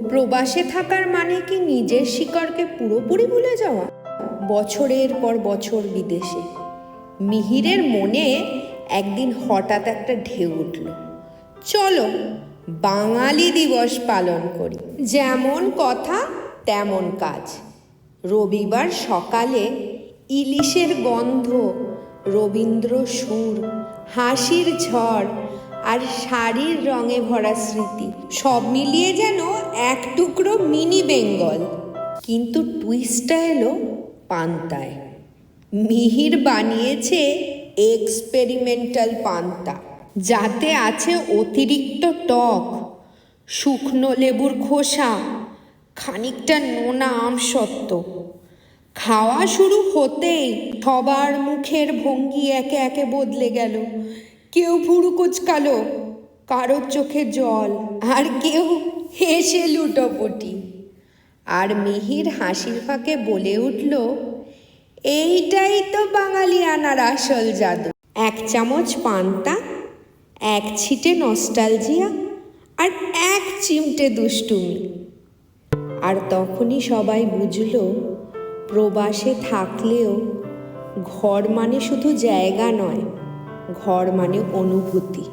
প্রবাসে থাকার মানে কি নিজের শিকড়কে পুরোপুরি ভুলে যাওয়া? বছরের পর বছর বিদেশে মিহিরের মনে একদিন হঠাৎ একটা ঢেউ উঠল, চলো বাঙালি দিবস পালন করি। যেমন কথা তেমন কাজ। রবিবার সকালে ইলিশের গন্ধ, রবীন্দ্র সুর, হাসির ঝড় আর শাড়ির রঙে ভরা স্মৃতি, সব মিলিয়ে যেন এক টুকরো মিনি বেঙ্গল। কিন্তু টুইস্টটা এলো পান্তায়। মিহির বানিয়েছে এক্সপেরিমেন্টাল পান্তা, যাতে আছে অতিরিক্ত টক, শুকনো লেবুর খোসা, খানিকটা নোনা আমসত্ত্ব। খাওয়া শুরু হতেই সবার মুখের ভঙ্গি একে একে বদলে গেল। কেউ ভুরু কুচকালো, কারোর চোখে জল, আর কেউ হেসে লুটোপুটি। আর মিহির হাসির ফাঁকে বলে উঠল, এইটাই তো বাঙালিয়ানার আসল জাদু। এক চামচ পান্তা, এক ছিটে নস্টালজিয়া, আর এক চিমটে দুষ্টুমি। আর তখনই সবাই বুঝল, প্রবাসে থাকলেও ঘর মানে শুধু জায়গা নয়, ঘর মানে অনুভূতি।